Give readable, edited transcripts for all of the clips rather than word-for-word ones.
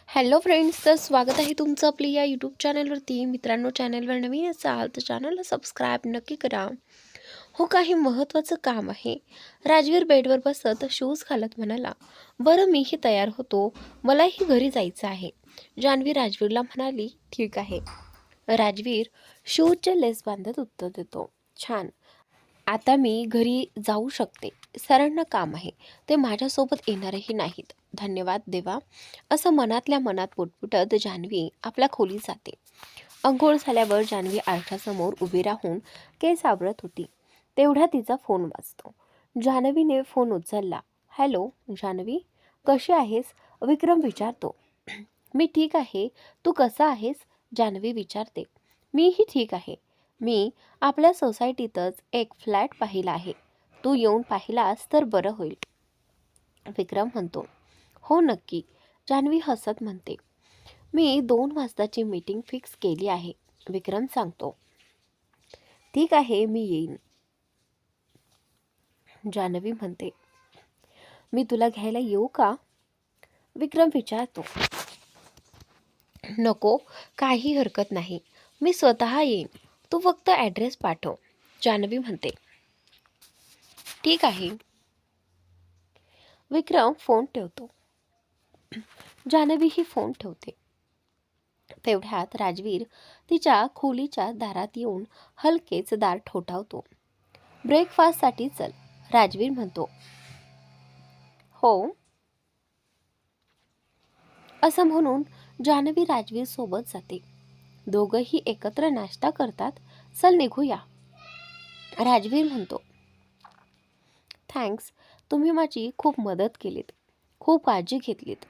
Hello friends, तर स्वागत आहे तुमचं आपली या यूट्यूब चॅनलवरती. मित्रांनो, चॅनलवर नवीन असाल तर चॅनलला सबस्क्राईब नक्की करा. हो, काही महत्त्वाचं काम आहे. राजवीर बेडवर बसत शूज घालत म्हणाला, बरं मीही तयार होतो, मलाही घरी जायचं आहे. जान्हवी राजवीरला म्हणाली, ठीक आहे. राजवीर शूजचे लेस बांधत उत्तर देतो, छान. आता मी घरी जाऊ शकते. सरांना काम आहे. ते माझ्यासोबत येणारही नाहीत. धन्यवाद देवा. असं मनातल्या मनात पुटपुटत जान्हवी आपल्या खोलीत जाते. अंघोळ झाल्यावर जान्हवी आरशासमोर उभी राहून केस आवरत होती. तेवढा तिचा फोन वाजतो. जान्हवीने फोन उचलला. हॅलो जान्हवी, कशी आहेस? विक्रम विचारतो. मी ठीक आहे. तू कसा आहेस? जान्हवी विचारते. मीही ठीक आहे. मी आपल्या सोसायटीतच एक फ्लॅट पाहिला आहे. तू येऊन पाहिलास तर बरं होईल. विक्रम म्हणतो. हो नक्की. जान्हवी हसत म्हणते. मी 2 वाजताची मीटिंग फिक्स केली आहे. विक्रम सांगतो. ठीक आहे, मी येईन. जान्हवी म्हणते. मी तुला घ्यायला येऊ का? विक्रम विचारतो. नको, काही हरकत नाही. मी स्वतः येईन. तू फक्त ॲड्रेस पाठव. जान्हवी म्हणते. ठीक आहे. विक्रम फोन ठेवतो. जान्हवी ही फोन ठेवते. तेवढ्यात राजवीर तिच्या खोलीच्या दारात येऊन हलकेच दार ठोठावतो. ब्रेकफास्टसाठी चल, राजवीर म्हणतो. हो, असं म्हणून जान्हवी राजवीर सोबत जाते. दोघंही एकत्र नाश्ता करतात. चल निघूया, राजवीर म्हणतो. थँक्स, तुम्ही माझी खूप मदत केलीत, खूप काळजी घेतलीत.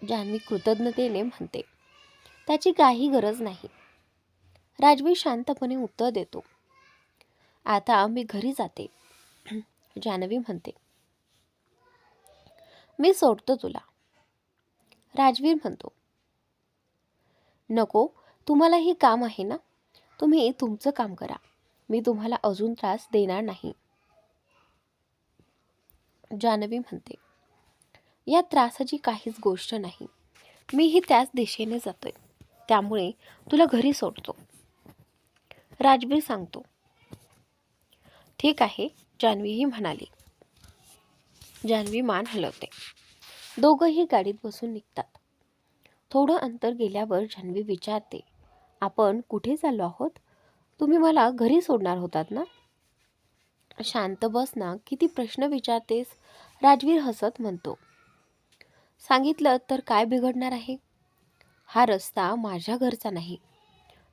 जान्हवी कृतज्ञतेने म्हणते. त्याची काही गरज नाही. राजवीर शांतपणे उत्तर देतो. आता मी घरी जाते. जान्हवी म्हणते. मी सोडतो तुला. राजवीर म्हणतो. नको, तुम्हालाही काम आहे ना. तुम्ही तुमचं काम करा. मी तुम्हाला अजून त्रास देणार नाही. जान्हवी म्हणते. या त्रासाची काहीच गोष्ट नाही. मीही त्याच दिशेने जातोय. त्यामुळे तुला घरी सोडतो. राजवीर सांगतो. ठीक आहे, जान्हवीही म्हणाली. जान्हवी मान हलवते. दोघंही गाडीत बसून निघतात. थोडं अंतर गेल्यावर जान्हवी विचारते. आपण कुठे चाललो आहोत? तुम्ही मला घरी सोडणार होतात ना? शांत बस ना, किती प्रश्न विचारतेस? राजवीर हसत म्हणतो. सांगितलं तर काय बिघडणार आहे? हा रस्ता माझ्या घरचा नाही.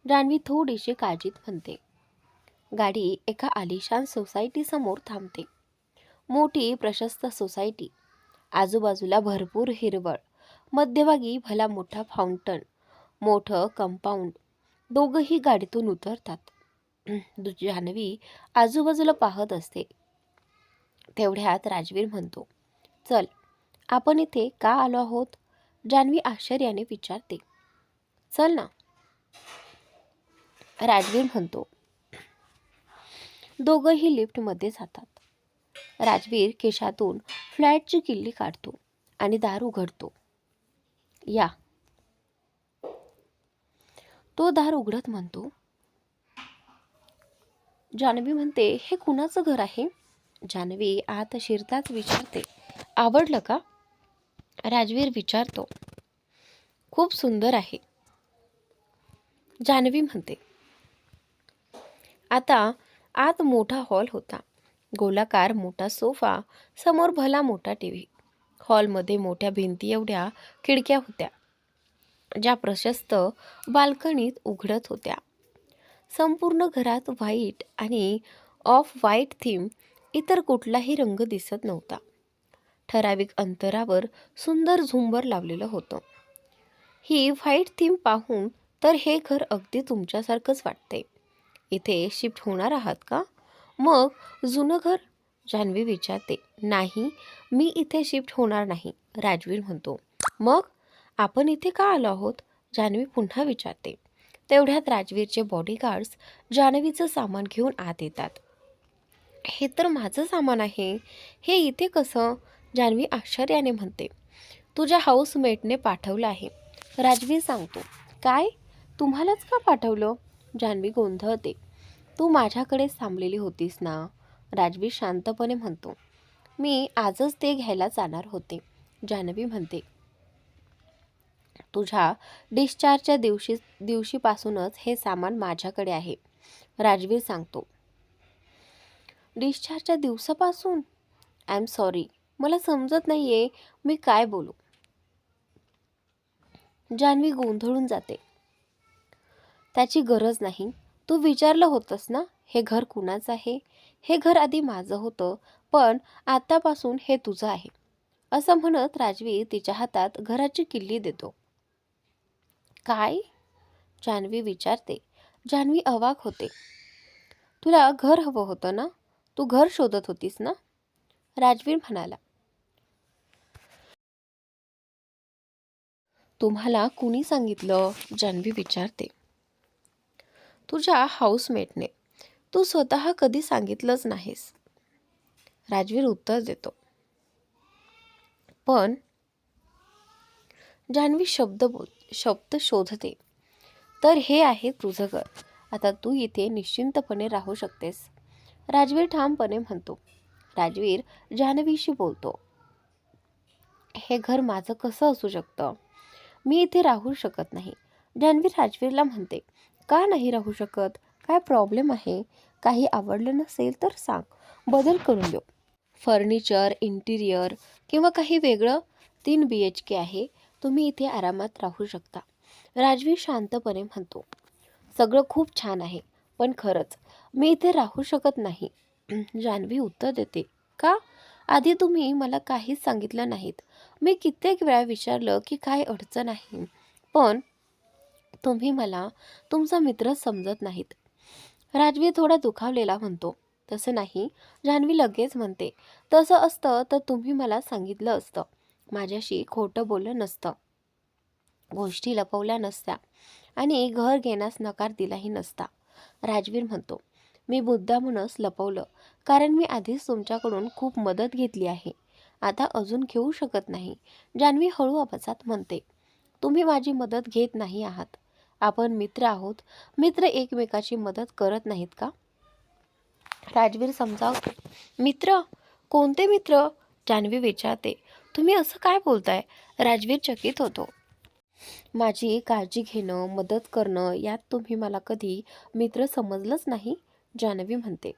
जान्हवी थोडीशी काळजीत म्हणते. गाडी एका आलिशान सोसायटी समोर थांबते. मोठी प्रशस्त सोसायटी. आजूबाजूला भरपूर हिरवळ. मध्यभागी भला मोठा फाउंटन. मोठं कंपाऊंड. दोघंही गाडीतून उतरतात. जान्हवी आजूबाजूला पाहत असते. तेवढ्यात राजवीर म्हणतो. चल, आपण इथे का आलो आहोत? जान्हवी आश्चर्याने विचारते. चल ना, राजवीर म्हणतो. दोघंही लिफ्टमध्ये जातात. राजवीर खिशातून फ्लॅटची किल्ली काढतो आणि दार उघडतो. या. तो दार उघडत म्हणतो. जान्हवी म्हणते, हे कुणाचं घर आहे? जान्हवी आत शिरताच विचारते. आवडलं का? राजवीर विचारतो. खूप सुंदर आहे, जान्हवी म्हणते. आता आत मोठा हॉल होता. गोलाकार मोठा सोफा, समोर भला मोठा टीव्ही. हॉलमध्ये मोठ्या भिंती एवढ्या खिडक्या होत्या, ज्या प्रशस्त बाल्कनीत उघडत होत्या. संपूर्ण घरात व्हाईट आणि ऑफ व्हाईट थीम, इतर कुठलाही रंग दिसत नव्हता. ठराविक अंतरावर सुंदर झुंबर लावलेलं होतं. ही व्हाईट थीम पाहून तर हे घर अगदी तुमच्यासारखंच वाटते. इथे शिफ्ट होणार आहात का? मग जुनं घर? जान्हवी विचारते. नाही, मी इथे शिफ्ट होणार नाही, राजवीर म्हणतो. मग आपण इथे का आलो आहोत? जान्हवी पुन्हा विचारते. तेवढ्यात राजवीरचे बॉडीगार्ड्स जान्हवीचं सामान घेऊन आत येतात. हे तर माझं सामान आहे, हे इथे कसं? जान्हवी आश्चर्याने म्हणते. तुझ्या हाऊसमेटने पाठवलं आहे. राजवीर सांगतो. काय? तुम्हालाच का पाठवलं? जान्हवी गोंधळते. तू माझ्याकडेच थांबलेली होतीस ना? राजवीर शांतपणे म्हणतो. मी आजच ते घ्यायला जाणार होते. जान्हवी म्हणते. तुझ्या डिस्चार्जच्या दिवशीपासूनच हे सामान माझ्याकडे आहे. राजवीर सांगतो. डिस्चार्जच्या दिवसापासून? आय एम सॉरी, मला समजत नाहीये मी काय बोलू. जान्हवी गोंधळून जाते. त्याची गरज नाही. तू विचारलं होतंस ना हे घर कुणाचं आहे? हे घर आधी माझं होतं, पण आतापासून हे तुझं आहे. असं म्हणत राजवीर तिच्या हातात घराची किल्ली देतो. काय? जान्हवी विचारते. जान्हवी अवाक होते. तुला घर हवं होतं ना? तू घर शोधत होतीस ना? राजवीर म्हणाला. तुम्हाला कुणी सांगितलं? जान्हवी विचारते. तुझ्या हाऊसमेटने. तू स्वतः कधी सांगितलंच नाहीस. राजवीर उत्तर देतो. पण जान्हवी शब्द शोधते. तर हे आहे तुझं घर. आता तू इथे निश्चिंतपणे राहू शकतेस. राजवीर ठामपणे म्हणतो. राजवीर जान्हवीशी बोलतो. हे घर माझं कसं असू शकतं? मी इथे राहू शकत नाही. जान्हवी राजवीरला म्हणते. का नाही राहू शकत? काय प्रॉब्लेम आहे? काही आवडलं नसेल तर सांग, बदल करून देऊ. फर्निचर, इंटिरियर किंवा काही वेगळं. 3 BHK आहे. तुम्ही इथे आरामात राहू शकता. राजवीर शांतपणे म्हणतो. सगळं खूप छान आहे, पण खरंच मी इथे राहू शकत नाही. जान्हवी उत्तर देते. का? आधी तुम्ही मला काहीच सांगितलं नाहीत. मी कित्येक वेळा विचारलं की काय अडचण आहे, पण तुम्ही मला तुमचा मित्र समजत नाहीत. राजवीर थोडा दुखावलेला म्हणतो. तसं नाही. जान्हवी लगेच म्हणते. तसं असतं तर तुम्ही मला सांगितलं असतं. माझ्याशी खोटं बोललं नसतं, गोष्टी लपवल्या नसत्या आणि घर घेण्यास नकार दिलाही नसता. राजवीर म्हणतो. मी मुद्दामूनच लपवलं, कारण मी आधीच तुमच्याकडून खूप मदत घेतली आहे. आता अजून घेऊ शकत नाही. जान्हवी हळू आवाजात म्हणते. तुम्ही माझी मदत घेत नाही आहात. आपण मित्र आहोत. मित्र एकमेकाची मदत करत नाहीत का? राजवीर समजावतो. मित्र? कोणते मित्र? जान्हवी विचारते. तुम्ही असं काय बोलताय? राजवीर चकित होतो. माझी काळजी घेणं, मदत करणं यात तुम्ही मला कधी मित्र समजलंच नाही. जान्हवी म्हणते.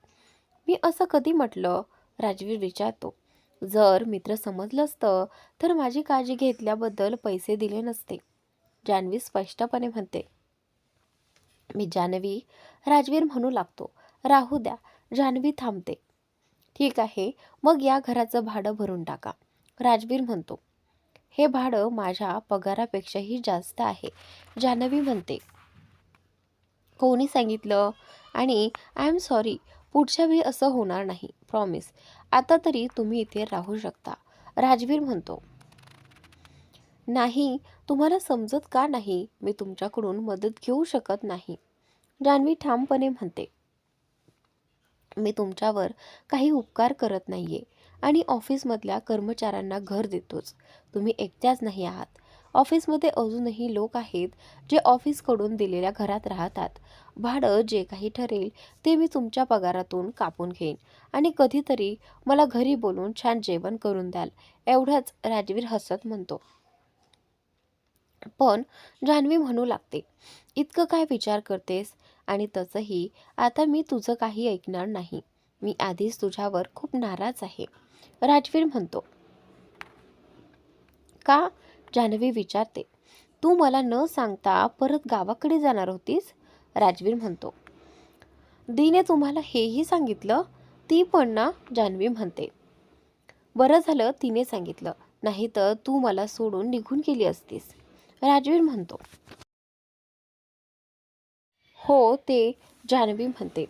मी असं कधी म्हटलं? राजवीर विचारतो. जर मित्र समजलं असतं तर माझी काळजी घेतल्याबद्दल पैसे दिले नसते. जान्हवी स्पष्टपणे म्हणते. मी जान्हवी. राजवीर म्हणू लागतो. राहू द्या. जान्हवी थांबते. ठीक आहे, मग या घराचं भाडं भरून टाका. राजवीर म्हणतो. हे भाडं माझ्या पगारापेक्षाही जास्त आहे. जान्हवी म्हणते. कोणी सांगितलं? आणि आय एम सॉरी, पुढच्या वेळी असं होणार नाही. प्रॉमिस. आता तरी तुम्ही इथे राहू शकता. राजवीर म्हणतो. नाही, तुम्हाला समजत का नाही? मी तुमच्याकडून मदत घेऊ शकत नाही. जान्हवी ठामपणे म्हणते. मी तुमच्यावर काही उपकार करत नाहीये आणि ऑफिसमधल्या कर्मचाऱ्यांना घर देतोच. तुम्ही एकट्याच नाही आहात. ऑफिसमध्ये अजूनही लोक आहेत जे ऑफिसकडून दिलेल्या घरात राहतात. भाडं जे काही ठरेल ते मी तुमच्या पगारातून कापून घेईन आणि कधीतरी मला घरी बोलून छान जेवण करून द्याल. एवढंच. राजवीर हसत म्हणतो. पण जान्हवी म्हणू लागते. इतकं काय विचार करतेस? आणि तसंही आता मी तुझं काही ऐकणार नाही. मी आधीच तुझ्यावर खूप नाराज आहे. राजवीर म्हणतो. का? जान्हवी विचारते. तू मला न सांगता परत गावाकडे जाणार होतीस? राजवीर म्हणतो. दीने तुम्हाला हेही सांगितलं? ती पण ना? जान्हवी म्हणते. बरं झालं तिने सांगितलं, नाही तर तू मला सोडून निघून गेली असतीस. राजवीर म्हणतो. हो ते. जान्हवी म्हणते.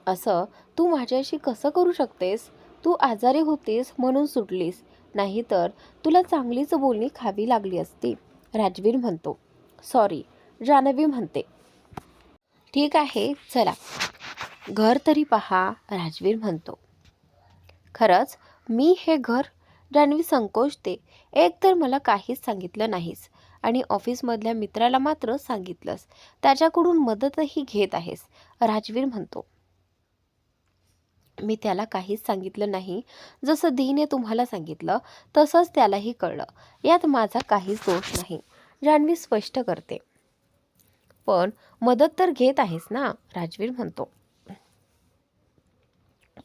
असं तू माझ्याशी कसं करू शकतेस? तू आजारी होतीस म्हणून सुटलीस, नाहीतर तुला चांगलीच बोलणी खावी लागली असती. राजवीर म्हणतो. सॉरी. जान्हवी म्हणते. ठीक आहे, चला घर तरी पहा. राजवीर म्हणतो. खरंच मी हे घर जान्हवी संकोचते. एक तर मला काहीच सांगितलं नाहीस आणि ऑफिसमधल्या मित्राला मात्र सांगितलंस. त्याच्याकडून मदतही घेत आहेस. राजवीर म्हणतो. मी त्याला काहीच सांगितलं नाही. जसं धीने तुम्हाला सांगितलं तसंच त्यालाही कळलं. यात माझा काहीच दोष नाही, जान्हवी स्पष्ट करते. पण मदत तर घेत आहेस ना, राजवीर म्हणतो.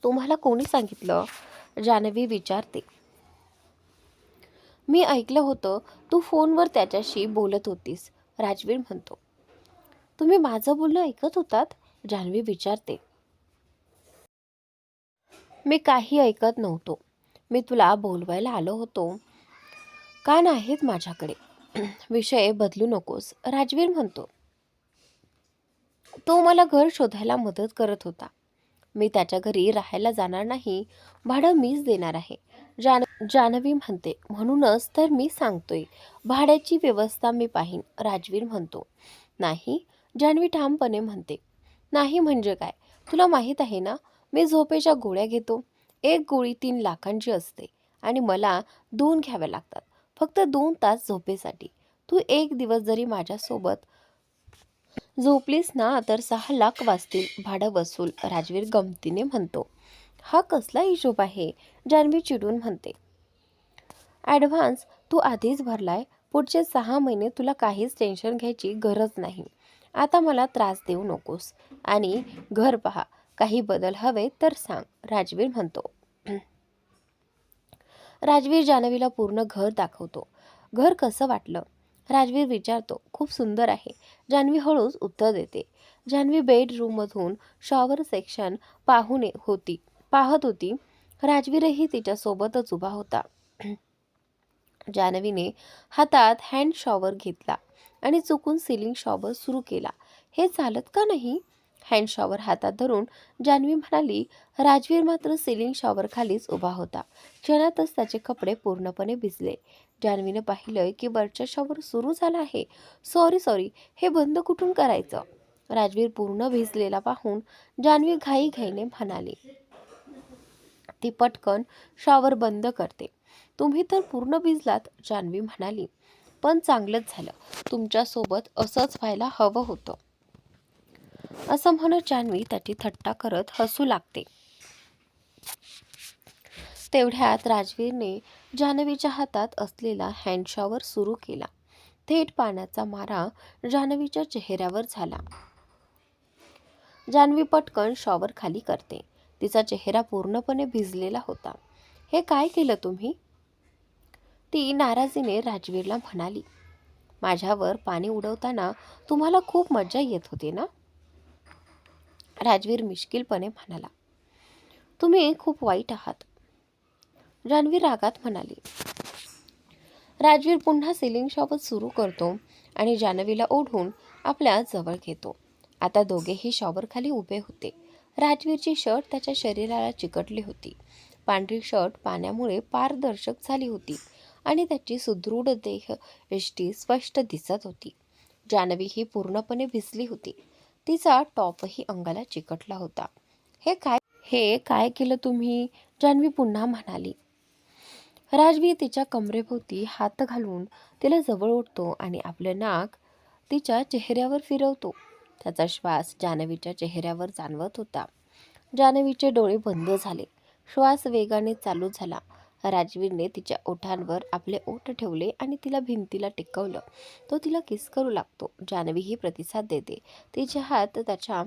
तुम्हाला कोणी सांगितलं, जान्हवी विचारते. मी ऐकलं होतं, तू फोनवर त्याच्याशी बोलत होतीस, राजवीर म्हणतो. तुम्ही माझं बोलणं ऐकत होतात, जान्हवी विचारते. मी काही ऐकत नव्हतो. मी तुला बोलवायला आलो होतो. कान आहेत माझ्याकडे. विषय बदलू नकोस, राजवीर म्हणतो. तो मला घर शोधायला मदत करत होता. मी त्याच्या घरी राहायला जाणार नाही. भाडं मीच देणार आहे, जान्हवी म्हणते. म्हणूनच तर मी सांगतोय, भाड्याची व्यवस्था मी पाहीन, राजवीर म्हणतो. नाही, जान्हवी ठामपणे म्हणते. नाही म्हणजे काय? तुला माहीत आहे ना, मी झोपेच्या गोळ्या घेतो. एक गोळी 3 लाखांची असते आणि मला 2 घ्याव्या लागतात, फक्त 2 तास झोपेसाठी. तू एक दिवस जरी माझ्यासोबत झोपलीस ना तर 6 लाख वाचतील भाडं वसूल, राजवीर गमतीने म्हणतो. हा कसला हिशोब आहे, जान्हवी चिडून म्हणते. ॲडव्हान्स तू आधीच भरलाय. पुढचे 6 महिने तुला काहीच टेन्शन घ्यायची गरज नाही. आता मला त्रास देऊ नकोस आणि घर पहा. काही बदल हवे तर सांग, राजवीर म्हणतो. राजवीर जान्हवीला पूर्ण घर दाखवतो. घर कसं वाटलं, राजवीर विचारतो. खूप सुंदर आहे, जान्हवी हळूच उत्तर देते. जान्हवी बेडरूममधून शॉवर सेक्शन पाहत होती. राजवीरही तिच्यासोबतच उभा होता. जान्हवीने हातात हँड शॉवर घेतला आणि चुकून सिलिंग शॉवर सुरू केला. हे चालत का नाही? हँड शॉवर हातात धरून जान्हवी म्हणाली. राजवीर मात्र सिलिंग शॉवर खालीच उभा होता. क्षणातच त्याचे कपडे पूर्णपणे भिजले. जान्हवीने पाहिलं की वरचा शॉवर सुरू झाला आहे. सॉरी, हे बंद कुठून करायचं? राजवीर पूर्ण भिजलेला पाहून जान्हवी घाईघाईने म्हणाली. ती पटकन शॉवर बंद करते. तुम्ही तर पूर्ण भिजलात, जान्हवी म्हणाली. पण चांगलंच झालं. तुमच्यासोबत असंच व्हायला हवं होतं. असं म्हणत जान्हवी त्याची थट्टा करत हसू लागते. तेवढ्यात राजवीरने जान्हवीच्या हातात असलेला हँड शॉवर सुरू केला. थेट पाण्याचा मारा जान्हवीच्या चेहऱ्यावर झाला. जान्हवी पटकन शॉवर खाली करते. तिचा चेहरा पूर्णपणे भिजलेला होता. हे काय केलं तुम्ही? ती नाराजीने राजवीरला म्हणाली. माझ्यावर पाणी उडवताना तुम्हाला खूप मजा येत होती ना? राजवीर मिश्किलपणे म्हणाला. तुम्ही खूप वाईट आहात, जान्हवी रागात म्हणाली. राजवीर पुन्हा सिलिंग शॉवर सुरू करतो आणि जान्हवीला ओढून आपल्या जवळ घेतो. आता दोघेही शॉवर खाली उभे होते. राजवीरची शर्ट त्याच्या शरीराला चिकटली होती. पांढरी शर्ट पाण्यामुळे पारदर्शक झाली होती आणि त्याची सुदृढ देहयष्टी स्पष्ट दिसत होती. जान्हवी ही पूर्णपणे भिजली होती. तिचा टॉपही अंगाला चिकटला होता. हे काय केलं तुम्ही? जान्हवी पुन्हा म्हणाली. राजवीर तिच्या कमरेभोवती हात घालून तिला जवळ ओढतो आणि आपलं नाक तिच्या चेहऱ्यावर फिरवतो. त्याचा श्वास जान्हवीच्या चेहऱ्यावर जाणवत होता. जान्हवीचे डोळे बंद झाले. श्वास वेगाने चालू झाला. राजवीरने तिच्या ओठांवर आपले ओठ ठेवले आणि तिला भिंतीला टेकवलं. तो तिला किस करू लागतो. जान्हवीही प्रतिसाद देते. तिचे हात त्याच्या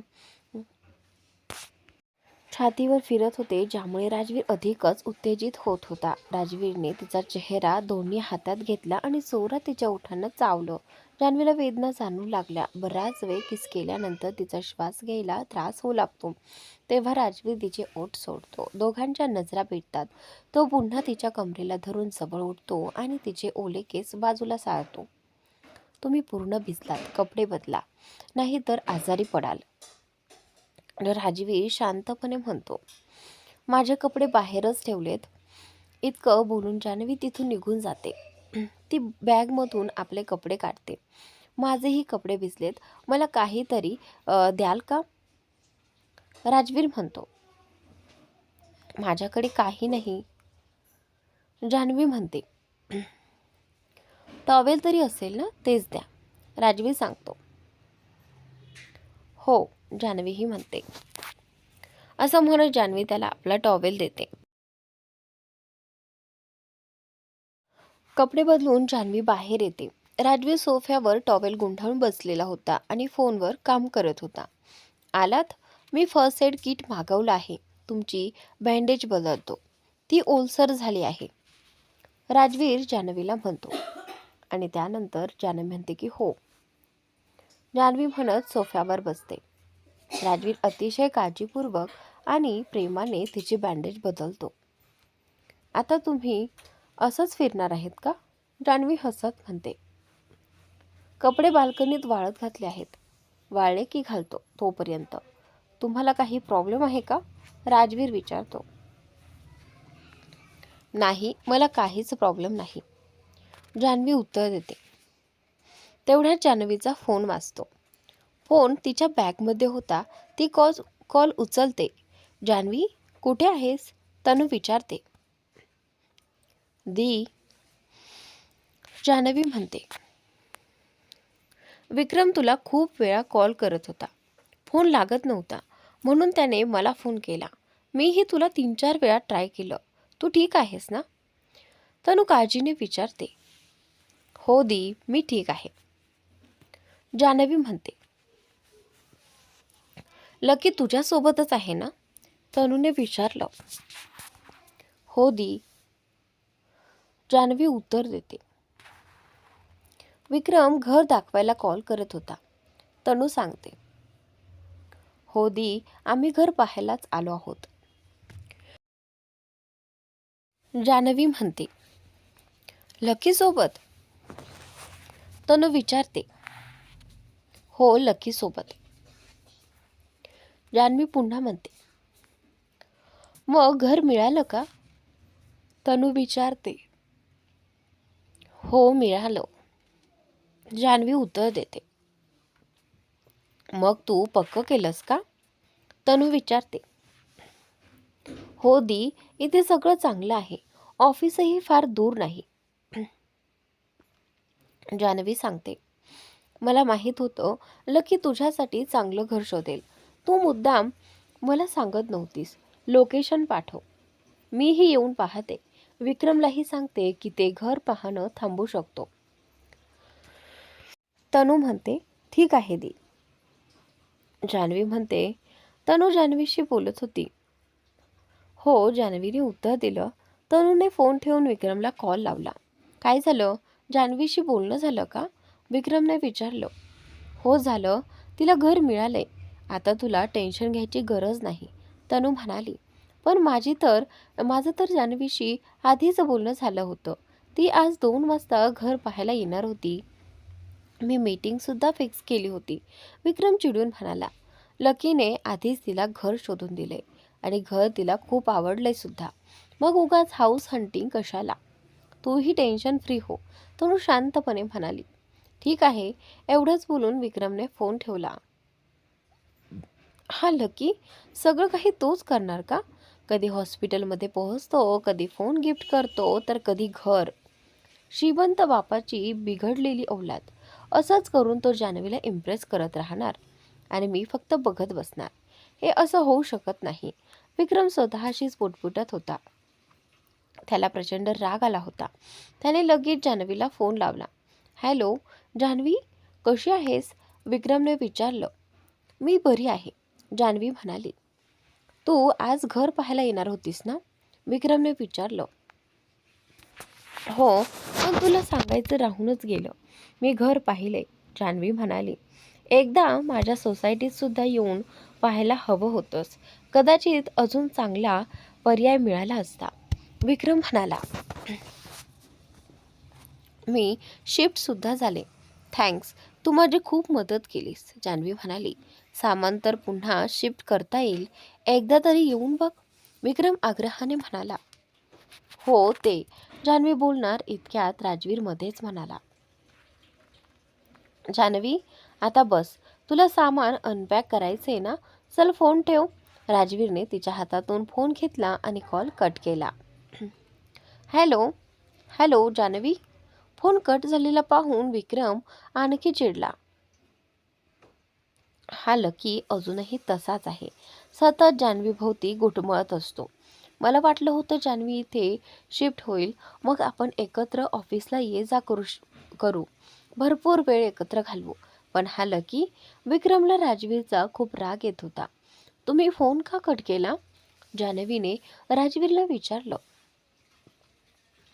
छातीवर फिरत होते, ज्यामुळे राजवीर अधिकच उत्तेजित होत होता. राजवीरने तिचा चेहरा दोन्ही हातात घेतला आणि जोरात तिच्या ओठांना चावलं. जान्हवीला वेदना जाणवू लागल्या. बराच वेळ किस केल्यानंतर तिचा श्वास घ्यायला त्रास होऊ लागतो. तेव्हा राजवीर तिचे ओठ सोडतो. दोघांच्या नजरा भेटतात. तो पुन्हा तिच्या कमरेला धरून जवळ ओढतो आणि तिचे ओले केस बाजूला सारतो. तुम्ही पूर्ण भिजलात, कपडे बदला, नाहीतर आजारी पडाल, राजवीर शांतपणे म्हणतो. माझे कपडे बाहेरच ठेवलेत. इतकं बोलून जान्हवी तिथून निघून जाते. ती बॅगमधून आपले कपडे काढते. माझेही कपडे भिजलेत, मला काहीतरी द्याल का? राजवीर म्हणतो. माझ्याकडे काही नाही, जान्हवी म्हणते, टॉवेल तरी असेल ना, तेच द्या. राजवीर सांगतो. हो, जान्हवीही म्हणते. असं म्हणत जान्हवी त्याला आपला टॉवेल देते. कपडे बदलून जान्हवी बाहेर येते. राजवीर सोफ्यावर टॉवेल गुंडाळून बसलेला होता आणि फोनवर काम करत होता. आलात? मी फर्स्ट एड किट मागवलं आहे. तुमची बँडेज बदलतो. ती ओलसर झाली आहे. राजवीर जान्हवीला म्हणतो आणि त्यानंतर जान्हवी म्हणते की हो. जान्हवी म्हणत सोफ्यावर बसते. राजवीर अतिशय काळजीपूर्वक आणि प्रेमाने तिची बँडेज बदलतो. आता तुम्ही असंच फिरणार आहेत का? जान्हवी हसत म्हणते. कपडे बाल्कनीत वाळत घातले आहेत. वाळले की घालतो तोपर्यंत. तुम्हाला काही प्रॉब्लेम आहे का? राजवीर विचारतो. नाही, मला काहीच प्रॉब्लेम नाही, जान्हवी उत्तर देते. तेवढ्यात जान्हवीचा फोन वाजतो. फोन तिच्या बॅगमध्ये होता. ती कॉल उचलते. जान्हवी, कुठे आहेस? तनू विचारते. दी, जान्हवी म्हणते. विक्रम तुला खूप वेळा कॉल करत होता. फोन लागत नव्हता म्हणून त्याने मला फोन केला. मीही तुला 3-4 वेळा ट्राय केलं. तू ठीक आहेस ना? तनू काळजीने विचारते. हो दी, मी ठीक आहे, जान्हवी म्हणते. लकी तुझ्यासोबतच आहे ना? तनूने विचारलं. हो दी, जान्हवी उत्तर देते. विक्रम घर दाखवायला कॉल करत होता. तनू सांगते. हो दी, आम्ही घर पाहायलाच आलो आहोत. जान्हवी म्हणते. लकी सोबत? तनू विचारते. हो, लकी सोबत. जान्हवी पुन्हा म्हणते. मग घर मिळालं का? तनू विचारते. हो, मिळालं, जान्हवी उत्तर देते. मग तू पक्क केलंस का? तनू विचारते. हो दी, इथे सगळं चांगलं आहे. ऑफिसही फार दूर नाही, जान्हवी सांगते. मला माहीत होतं लकी तुझ्यासाठी चांगलं घर शोधेल. तू मुद्दाम मला सांगत नव्हतीस. लोकेशन पाठव, मीही येऊन पाहते. विक्रमलाही सांगते की ते घर पाहणं थांबू शकतो. तनू म्हणते. ठीक आहे दी. जान्हवी म्हणते. तनू जान्हवीशी बोलत होती. हो, जान्हवीने उत्तर दिलं. तनूने फोन ठेवून विक्रमला कॉल लावला. काय झालं? जान्हवीशी बोलणं झालं का? विक्रमने विचारलं. हो झालं, तिला घर मिळालंय. आता तुला टेन्शन घ्यायची गरज नाही, तनू म्हणाली. पण माझं तर जान्हवीशी आधीच बोलणं झालं होतं. ती आज 2 वाजता घर पाहायला येणार होती. मी मीटिंगसुद्धा फिक्स केली होती, विक्रम चिडून म्हणाला. लकीने आधीच तिला घर शोधून दिले आणि घर तिला खूप आवडलंय सुद्धा. मग उगाच हाऊस हंटिंग कशाला? तूही टेन्शन फ्री हो, तनू शांतपणे म्हणाली. ठीक आहे. एवढंच बोलून विक्रमने फोन ठेवला. हा लकी, सगळं काही तोच करणार का? कधी हॉस्पिटलमध्ये पोहोचतो, कधी फोन गिफ्ट करतो, तर कधी घर. श्रीमंत बापाची बिघडलेली औलाद. असंच करून तो जान्हवीला इम्प्रेस करत राहणार आणि मी फक्त बघत बसणार. हे असं होऊ शकत नाही. विक्रम स्वतःशीच पुटपुटत होता. त्याला प्रचंड राग आला होता. त्याने लगेच जान्हवीला फोन लावला. हॅलो जान्हवी, कशी आहेस? विक्रमने विचारलं. मी बरी आहे, जान्हवी म्हणाली. तू आज घर पाहायला येणार होतीस ना? विक्रमने विचारलं. हो, पण तुला सांगायचं राहूनच गेलं. मी घर पाहिले, जान्हवी म्हणाली. एकदा माझ्या सोसायटीत सुद्धा येऊन पाहायला हवं होतंस. कदाचित अजून चांगला पर्याय मिळाला असता, विक्रम म्हणाला. मी शिफ्टसुद्धा झाले. थँक्स, तू माझी खूप मदत केलीस, जान्हवी म्हणाली. सामान तर पुन्हा शिफ्ट करता येईल. एकदा तरी येऊन बघ, विक्रम आग्रहाने म्हणाला. हो ते, जान्हवी बोलणार इतक्यात राजवीर मध्येच म्हणाला. जान्हवी, आता बस. तुला सामान अनपॅक करायचे ना? चल फोन ठेव. राजवीरने तिच्या हातातून फोन घेतला आणि कॉल कट केला. Hello. Hello Janhavi. Phone cut झालेला पाहून विक्रम आणखी चिडला. हा लकी अजूनही तसाच आहे. सतत जान्हवीभोवती घुटमळत असतो. मला वाटलं होतं जान्हवी इथे शिफ्ट होईल, मग आपण एकत्र ऑफिसला ये जा करू, भरपूर वेळ एकत्र घालवू. पण हा लकी. विक्रमला राजवीरचा खूप राग येत होता. तुम्ही फोन का कट केला? जान्हवीने राजवीरला विचारलं.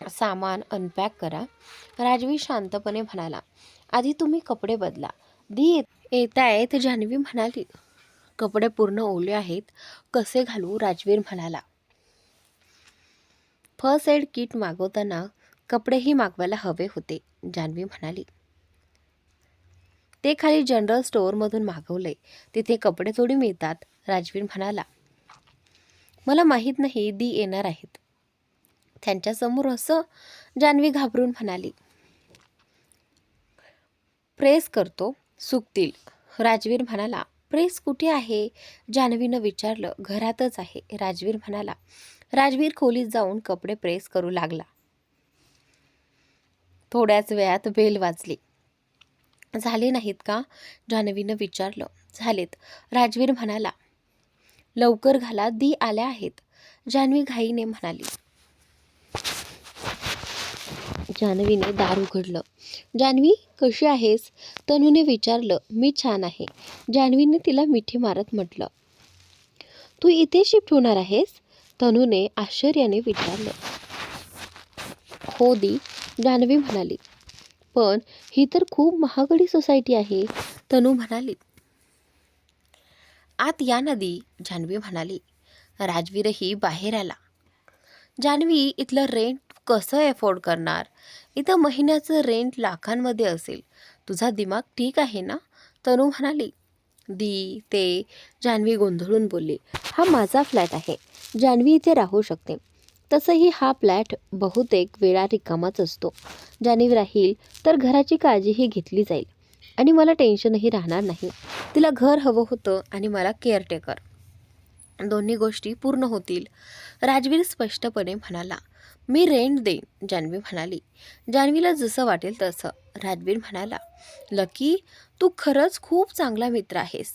सामान अनपॅक करा. राजवीर शांतपणे म्हणाला. आधी तुम्ही कपडे बदला. दी येतायत जान्हवी म्हणाली. कपडे पूर्ण ओले आहेत, कसे घालू? राजवीर म्हणाला. फर्स्ट एड किट मागवताना कपडेही मागवायला हवे होते, जान्हवी म्हणाली. ते खाली जनरल स्टोअरमधून मागवले, तिथे कपडे थोडी मिळतात, राजवीर म्हणाला. मला माहीत नाही दी येणार आहेत. त्यांच्यासमोर असं? जान्हवी घाबरून म्हणाली. प्रेस करतो, सुकतील, राजवीर म्हणाला. प्रेस कुठे आहे? जान्हवीनं विचारलं. घरातच आहे, राजवीर म्हणाला. राजवीर खोलीत जाऊन कपडे प्रेस करू लागला. थोड्याच वेळात बेल वाजली. झाले नाहीत का? जान्हवीनं विचारलं. झालेत, राजवीर म्हणाला. लवकर घाला, दी आल्या आहेत, जान्हवी घाईने म्हणाली. जान्हवीने दार उघडलं. जान्हवी कशी आहेस? तनूने विचारलं. मी छान आहे, जान्हवीने तिला मिठी मारत म्हटलं. तू इथे शिफ्ट होणार आहेस? तनूने आश्चर्याने विचारलं. हो दी, जान्हवी म्हणाली. पण ही तर खूप महागडी सोसायटी आहे, तनू म्हणाली. आत या ना दी, जान्हवी म्हणाली. राजवीरही बाहेर आला. जान्हवी, इथलं रेंट कसं एफोर्ड करणार? इथं महिन्याचं रेंट लाखांमध्ये असेल. तुझा दिमाग ठीक आहे ना? तनू म्हणाली. दी ते, जान्हवी गोंधळून बोलली. हा माझा फ्लॅट आहे, जान्हवी इथे राहू शकते. तसंही हा फ्लॅट बहुतेक वेळा रिकामाच असतो. जान्हवी राहील तर घराची काळजीही घेतली जाईल आणि मला टेन्शनही राहणार नाही. तिला घर हवं होतं आणि मला केअरटेकर. दोन्ही गोष्टी पूर्ण होतील, राजवीर स्पष्टपणे म्हणाला. मी रेंट देईन, जान्हवी म्हणाली. जान्हवीला जसं वाटेल तसं, राजवीर म्हणाला. लकी, तू खरंच खूप चांगला मित्र आहेस.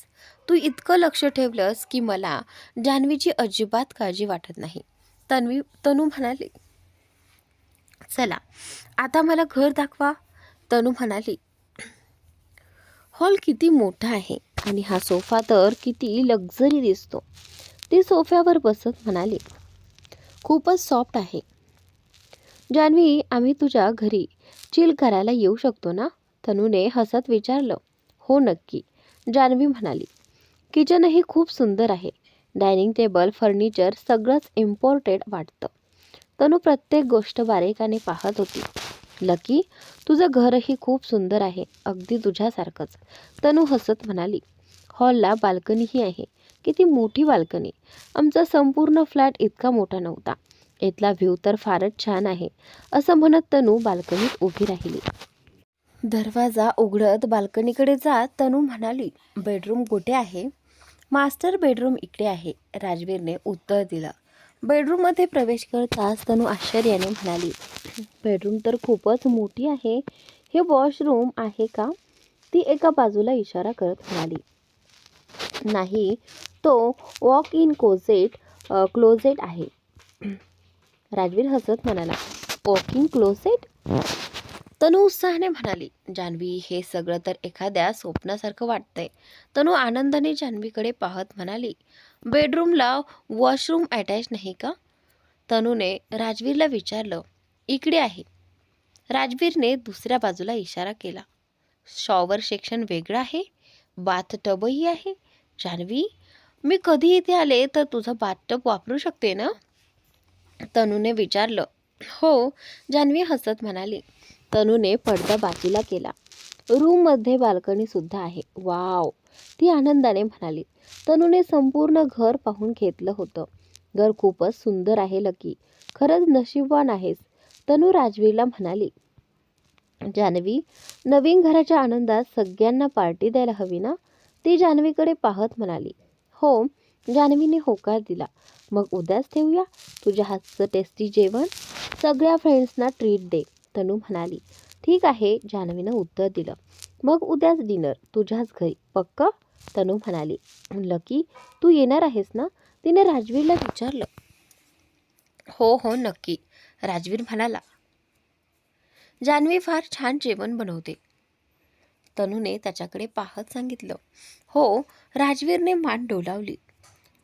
तू इतकं लक्ष ठेवलंस की मला जान्हवीची अजिबात काळजी वाटत नाही, तनू म्हणाली. चला आता मला घर दाखवा, तनू म्हणाली. हॉल किती मोठा आहे आणि हा सोफा तर किती लक्झरी दिसतो, ती सोफ्यावर बसत म्हणाली. खूपच सॉफ्ट आहे. जान्हवी, आम्ही तुझ्या घरी चिल करायला येऊ शकतो ना? तनूने हसत विचारलं. हो नक्की, जान्हवी म्हणाली. किचनही खूप सुंदर आहे. डायनिंग टेबल, फर्निचर सगळंच इम्पॉर्टेड वाटतं. तनू प्रत्येक गोष्ट बारीकाने पाहत होती. लकी, तुझं घरही खूप सुंदर आहे, अगदी तुझ्यासारखंच, तनू हसत म्हणाली. हॉलला बाल्कनीही आहे. किती मोठी बाल्कनी. आमचा संपूर्ण फ्लॅट इतका मोठा नव्हता. इथला व्ह्यू तर फारच छान आहे, असं म्हणत तनू बाल्कनीत उभी राहिली. दरवाजा उघडत बाल्कनीकडे जात तनू म्हणाली. बेडरूम कुठे आहे? मास्टर बेडरूम इकडे आहे, राजवीरने उत्तर दिलं. बेडरूममध्ये प्रवेश करताच तनू आश्चर्याने म्हणाली. बेडरूम तर खूपच मोठी आहे. हे वॉशरूम आहे का? ती एका बाजूला इशारा करत म्हणाली. नाही, तो वॉक इन क्लोजेट आहे, राजवीर हसत म्हणाला. Walk in closet? तनू उत्साहाने म्हणाली. जान्हवी, हे सगळं तर एखाद्या स्वप्नासारखं वाटतंय. तनू आनंदाने जान्हवीकडे पाहत म्हणाली. बेडरूमला वॉशरूम अटॅच नाही का? तनूने राजवीरला विचारलं. इकडे आहे, राजवीरने दुसऱ्या बाजूला इशारा केला. शॉवर सेक्शन वेगळं आहे, बाथटबही आहे. जान्हवी, मी कधी इथे आले तर तुझं बाथटब वापरू शकते ना? तनूने विचारलं. हो, जान्हवी हसत म्हणाली. तनूने पडदा बाजूला केला. रूममध्ये बाल्कनी सुद्धा आहे. वाव, ती आनंदाने म्हणाली. तनूने संपूर्ण घर पाहून घेतलं होतं. घर खूपच सुंदर आहे लकी, खरंच नशीबवान आहेस, तनू राजवीरला म्हणाली. जान्हवी, नवीन घराच्या आनंदात सगळ्यांना पार्टी द्यायला हवी ना? ती जान्हवीकडे पाहत म्हणाली. हो, जान्हवीने होकार दिला. मग उद्याच ठेवूया तुझ्या हातचं टेस्टी जेवण. सगळ्या फ्रेंड्सना ट्रीट दे, तनू म्हणाली. ठीक आहे, जान्हवीनं उत्तर दिलं. मग उद्याच डिनर तुझ्याच घरी, पक्क? तनू म्हणाली. लकी, तू येणार आहेस ना? तिने राजवीरला विचारलं. हो हो नक्की, राजवीर म्हणाला. जान्हवी फार छान जेवण बनवते, तनूने त्याच्याकडे पाहत सांगितलं. हो, राजवीरने मान डोलावली.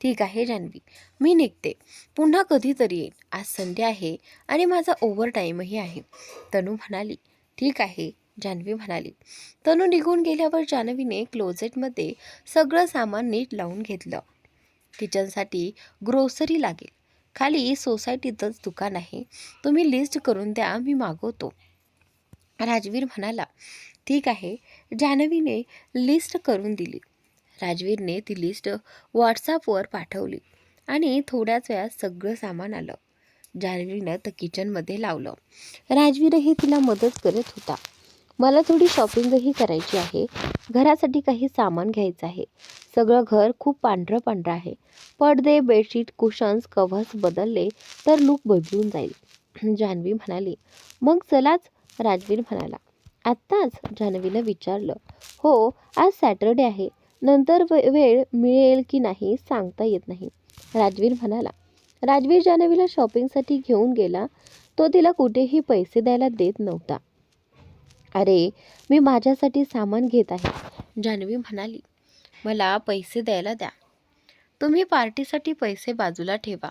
ठीक आहे जान्हवी, मी निघते. पुन्हा कधीतरी येईन. आज संडे आहे आणि माझा ओव्हरटाईमही आहे, तनू म्हणाली. ठीक आहे, जान्हवी म्हणाली. तनू निघून गेल्यावर जान्हवीने क्लोजेटमध्ये सगळं सामान नीट लावून घेतलं. किचनसाठी ग्रोसरी लागेल. खाली सोसायटीतच दुकान आहे. तुम्ही लिस्ट करून द्या, मी मागवतो, राजवीर म्हणाला. ठीक आहे, जान्हवीने लिस्ट करून दिली. राजवीरने ती लिस्ट व्हॉट्सॲपवर पाठवली आणि थोड्याच वेळात सगळं सामान आलं. जान्हवीनं तर किचनमध्ये लावलं. राजवीरही तिला मदत करत होता. मला थोडी शॉपिंगही करायची आहे. घरासाठी काही सामान घ्यायचं आहे. सगळं घर खूप पांढरं पांढरं आहे. पडदे, बेडशीट, कुशन्स, कव्हर्स बदलले तर लूक बदलून जाईल, जान्हवी म्हणाली. मग चलाच, राजवीर म्हणाला. आत्ताच, जान्हवीनं विचारलं. हो, आज सॅटरडे आहे. नंतर वेळ मिळेल की नाही सांगता येत नाही, राजवीर म्हणाला. राजवीर जान्हवीला शॉपिंगसाठी घेऊन गेला. तो तिला कुठेही पैसे द्यायला देत नव्हता. अरे, मी माझ्यासाठी सामान घेत आहे, जान्हवी म्हणाली. मला पैसे द्यायला द्या. तुम्ही पार्टीसाठी पैसे बाजूला ठेवा,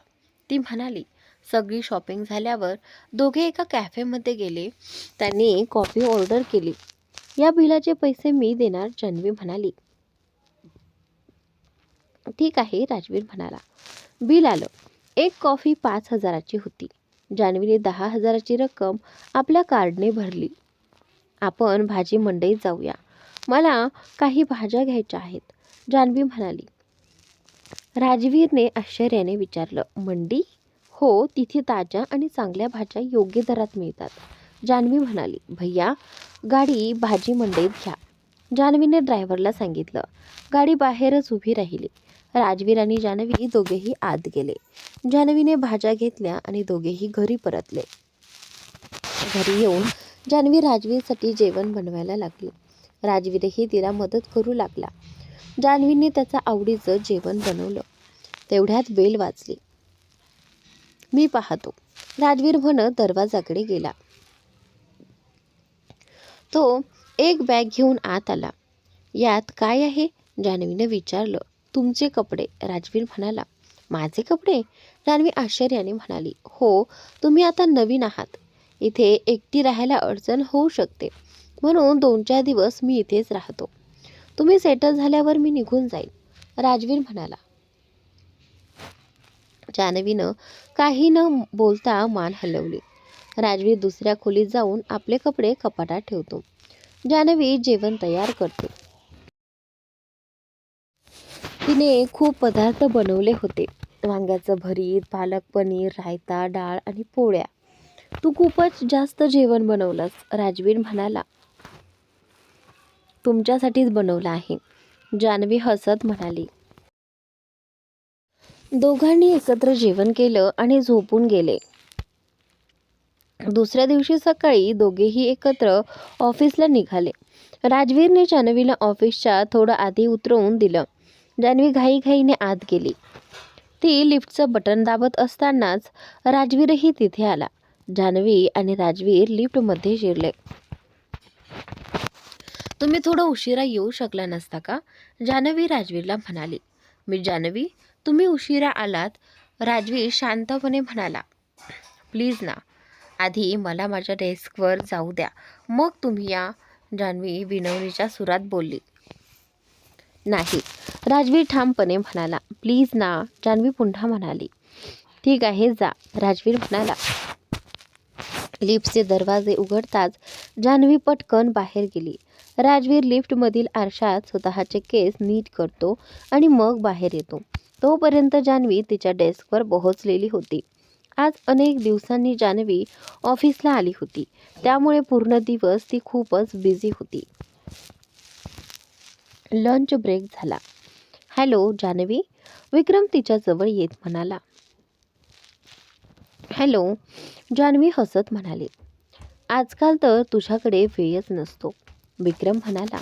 ती म्हणाली. सगळी शॉपिंग झाल्यावर दोघे एका कॅफेमध्ये गेले. त्यांनी कॉफी ऑर्डर केली. या बिलाचे पैसे मी देणार, जान्हवी म्हणाली. ठीक आहे, राजवीर म्हणाला. बिल आलं. एक कॉफी 5,000ची होती. जान्हवीने 10,000ची रक्कम आपल्या कार्डने भरली. आपण भाजी मंडईत जाऊया. मला काही भाज्या घ्यायच्या आहेत, जान्हवी म्हणाली. राजवीरने आश्चर्याने विचारलं. मंडी? हो, तिथे ताज्या आणि चांगल्या भाज्या योग्य दरात मिळतात, जान्हवी म्हणाली. भैया, गाडी भाजी मंडईत घ्या, जान्हवीने ड्रायव्हरला सांगितलं. गाडी बाहेरच उभी राहिली. राजवीर आणि जान्हवी दोघेही आत गेले. जान्हवीने भाज्या घेतल्या आणि दोघेही घरी परतले. घरी येऊन जान्हवी राजवीरसाठी जेवण बनवायला लागली. राजवीरही तिला मदत करू लागला. जान्हवीने त्याचं आवडीचं जेवण बनवलं. तेवढ्यात बेल वाजली. मी पाहतो, राजवीर म्हणत दरवाजाकडे गेला. तो एक बॅग घेऊन आत आला. यात काय आहे, जान्हवीने विचारलं. तुमचे कपडे, राजवीर म्हणाला. माझे कपडे, जान्हवी आश्चर्याने म्हणाली. हो, तुम्ही आता नवीन आहात. इथे एकटी राहायला अडचण होऊ शकते, म्हणून 2-4 दिवस मी इथेच राहतो. तुम्ही सेटल झाल्यावर मी निघून जाईल, राजवीर म्हणाला. जान्हवीनं काही न बोलता मान हलवली. राजवीर दुसऱ्या खोलीत जाऊन आपले कपडे कपाटात ठेवतो. जान्हवी जेवण तयार करते. तिने खूप पदार्थ बनवले होते. वांग्याचं भरीत, पालक पनीर, रायता, डाळ आणि पोळ्या. तू खूपच जास्त जेवण बनवलंस, राजवीर म्हणाला. तुमच्यासाठीच बनवलं आहे, जान्हवी हसत म्हणाली. दोघांनी एकत्र जेवण केलं आणि झोपून गेले. दुसऱ्या दिवशी सकाळी दोघेही एकत्र ऑफिसला निघाले. राजवीरने जान्हवीला ऑफिसच्या थोडं आधी उतरवून दिलं. जान्हवी घाईघाईने आत गेली. ती लिफ्टचं बटन दाबत असतानाच राजवीरही तिथे आला. जान्हवी आणि राजवीर लिफ्टमध्ये शिरले. तुम्ही थोडं उशिरा येऊ शकला नसता का, जान्हवी राजवीरला म्हणाली. मी जान्हवी, तुम्ही उशिरा आलात, राजवीर शांतपणे म्हणाला. प्लीज ना, आधी मला माझ्या डेस्कवर जाऊ द्या, मग तुम्ही या, जान्हवी विनवणीच्या सुरात बोलली. नाही, राजवीर ठामपणे म्हणाला. प्लीज ना, जान्हवी पुन्हा म्हणाली. ठीक आहे, जा, राजवीर म्हणाला. लिफ्टचे दरवाजे उघडताच जान्हवी पटकन बाहेर गेली. राजवीर लिफ्टमधील आरशात स्वतःचे केस नीट करतो आणि मग बाहेर येतो. तोपर्यंत जान्हवी तिच्या डेस्कवर पोहोचलेली होती. आज अनेक दिवसांनी जान्हवी ऑफिसला आली होती, त्यामुळे पूर्ण दिवस ती खूपच बिझी होती. लंच ब्रेक झाला. हॅलो जान्हवी, विक्रम तिच्या जवळ येत म्हणाला, हॅलो. जान्हवी हसत म्हणाली, आजकाल तर तुझ्याकडे वेळच नसतो. विक्रम म्हणाला,